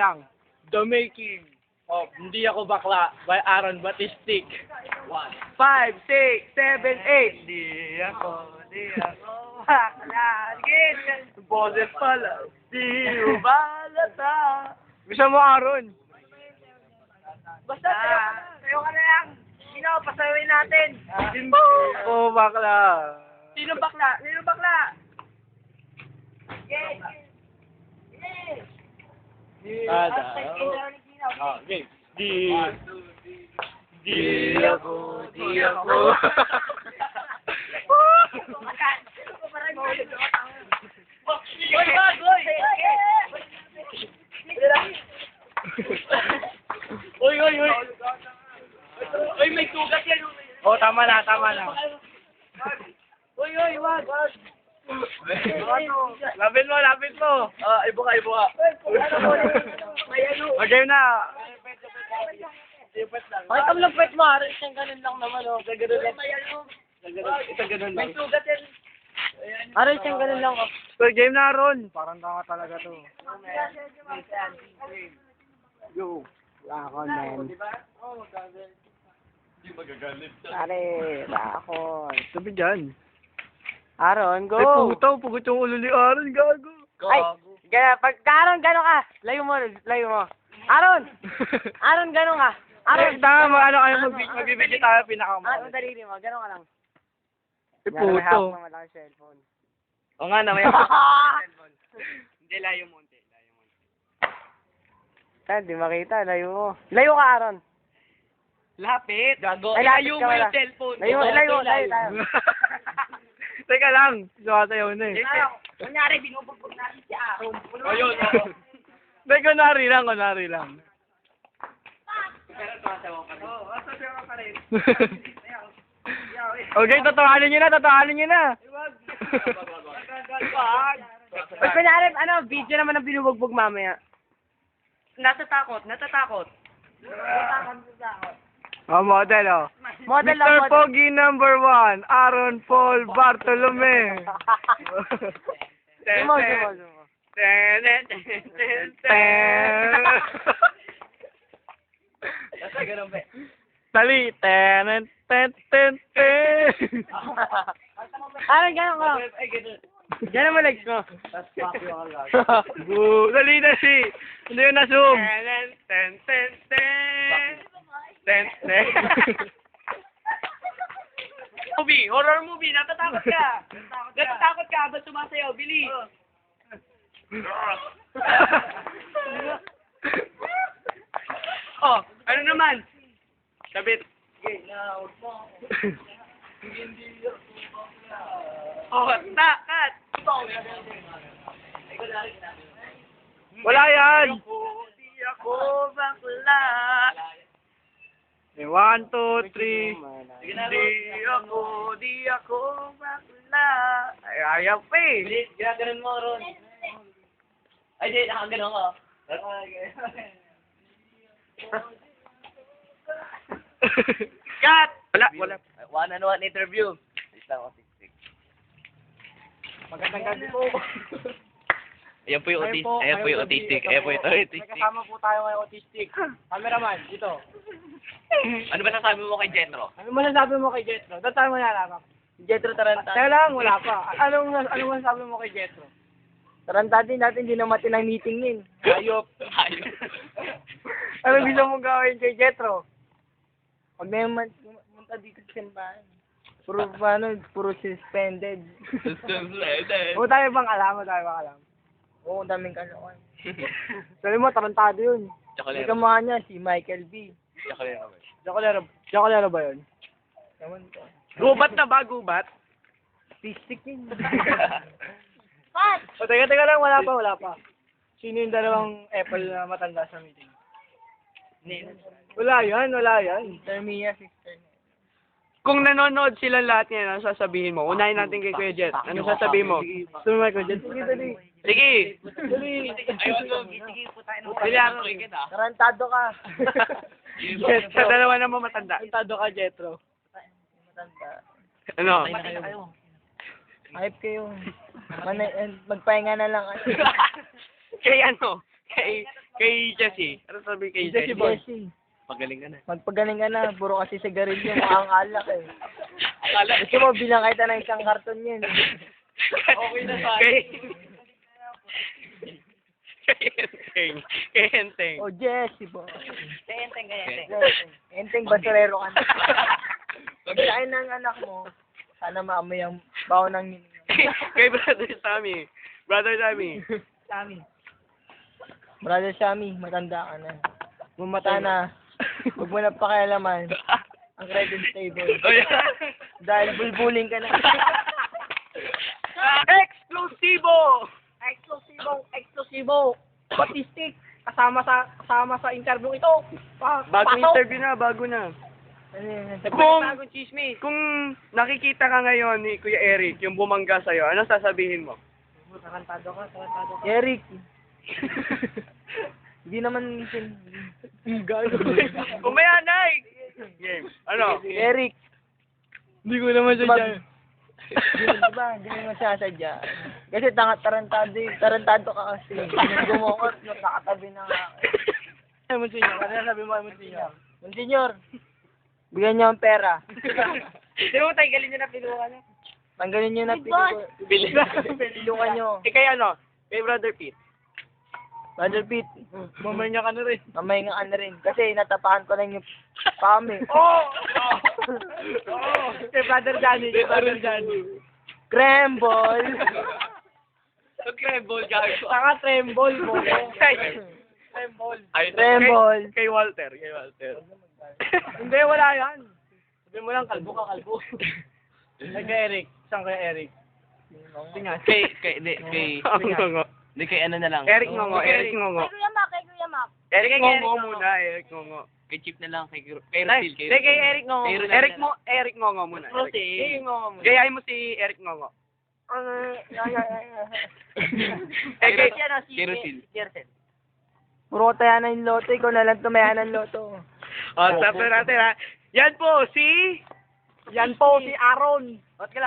lang. The Making of Hindi Ako Bakla by Aaron Batistic. 5, 6, 7, 8. Di ako bakla. Ganyan. Boses pala. Di ubalata. Gusto mo, Aaron? Basta sayo ka na lang. Sino, pasawin natin. Hindi ako bakla. Sino bakla? Sino bakla? Yes. Yes. Okay. Di ako. Oy! Oy, may sugat yan. Oh, tama na. Oy, wag. Lapit mo. Ibo ka. Okay na. Bakit ang lupit mo? Isang ganun lang naman, oh. Isang ganun lang. May sugat yan. Aray, isang ganun lang, oh. So, game na, Ron. Parang tanga talaga to. Yo. Lakon, man. Pare, lakon. Sabi dyan. Aaron, go! Ay, pugot yung ulo ni Aaron, gago. Ay, Aaron, gano'n ka? Layo mo. Aaron, gano'n ka? Aaron, tama, ano kayo magbibigay tayo pinakamahal. Daliri mo, gano'n ka lang. Ay, puto. Malaki cellphone. O nga na, may Hindi, layo mo. Di makita, layo mo. Layo ka, Aaron. Lapit. Gago. Ay, Layo lapit ka mo wala. yung cellphone. Layo tayo. Teka lang. Sumasayaw na eh. Kunyari, binubugbog natin si Aaron. Ayun. Hindi, kunwari lang. Okay, tatawanin nyo na. Pag kunyari, video naman ang binubugbog mamaya. Natatakot. Model, Model Mr. lang, Pogi number 1, Aaron Paul Bartolome. Sumo. Tali. Aaron, gano'n ka. Gano'n mo legs mo. Dali. Hindi yun na-zoom. Horror movie, natatakot ka. Ba't sumasayaw? Bilis. Oh, ano naman? Sabit. Oh, cut. Wala yan. Di ako bakla. 1, 2, 3. Di ako bakla. Ay, ayaw pa eh. Ginaganon mo, Ron. Ay, di, nakaganon ka. Cut! Wala. One-on-one interview. Isa ako, 6'6". Magandang gabi po. Ayan po yung autistic. May kasama po tayo ngayon autistic. Cameraman, dito. Ano ba sasabi mo kay Jetro? Ano masasabi mo kay Jetro? Doon tayo malalaman. Jetro Tarantado. Teka lang, wala pa. Anong masasabi mo kay Jetro? Tarantado natin, hindi naman tinang meeting nin. Ayop. Ano gusto mong gawin kay Jetro? Huwag na yung munta dito sa simbahan. Puro suspended. O tayo bang alam? Oo, ang daming kalokohan. Sabi mo, tarantado yun. May kamukha niya, si Michael B. Chocolero ba yun? Ewan ko. Gubat na ba? Gubat? Artistic yun. O teka lang, wala pa. Sino yung dalawang Apple na matanda sa meeting? Wala yan. Sister Mia, sister niya. Kung nanonood sila lahat ngayon, ano sasabihin mo? Unahin natin kay Kuya Jet. Ano sasabihin mo? Sumay Kuya Jet. Sige. Tarantado ka. Jet, sa dalawa naman matanda. Tarantado ka, Jetro. Matanda. Ano? Hype kayo. Magpahinga na lang. Kay ano? Kay Jessie. Ano sabi kay Jessie? Jesse, Magaling ka na. magpagaling ka na. Puro kasi sigarilyo. Mukhang alak eh. Akala Gusto mo, bilang kita ng isang karton yun. Okay na sa Kay Enteng. Kay Enteng. Oh, Jesse po. Enteng ka, Enteng, basurero ka na. Pagkain ng anak mo, sana maamoy ang baho ng Kay Brother Sammy. Brother Sammy. Brother Sammy, matanda ka na. Bumata na. Huwag mo na pakialaman ang credit table. Oh, yeah. Dahil bulbuling ka na. Exclusivo! Eksklusibo. Statistic. Kasama sa interview ito. Bagong interview na, bago na. Bagong chismis. Kung nakikita ka ngayon ni Kuya Eric, yung bumangga sa'yo, ano sasabihin mo? Tarantado ka. Eric. Hindi naman Umaya, Nay! Game. Ano? Eric. Hindi ko naman Hindi mo masasadya. Kasi tarantado ka kasi. Gumukot, nakakatabi na nga. Monsignor, ano sabi mo, Monsignor? Monsignor, bigyan niyo ang pera. Hindi mo tanggalin niyo na pilukan niyo. Tanggalin niyo na pilukan niyo. Kay ano? Kay Brother Pete. Brother Pete, Mamaya ka na rin. mamay nga ka na rin. Kasi natapakan ko lang yung pami. Oh! Kay Brother Johnny. Kay Brother Johnny. Crumble. Scramble, gago. Saka tremble mo. Ay, Tremble. Kay Walter. Hindi, wala yan. Sabi mo lang, kalbo ka, kalbo. Kay Eric. Saan kay Eric? Tingnan. Hindi, kay ano na lang. Eric Ngongo. Kay Kuya Mac. Eric Ngongo muna, Eric Ngongo. Kay Chip na lang, kay Nay, Rusil. hindi, kay Eric Ngongo. Kay Rusil Eric Ngongo muna. Rusil. Gayahin mo si Eric Ngongo. Kay Rusil. Puro tayo na yung loto. Ikaw na lang tumayan ng loto. Stop na natin ha. Yan po si Aaron.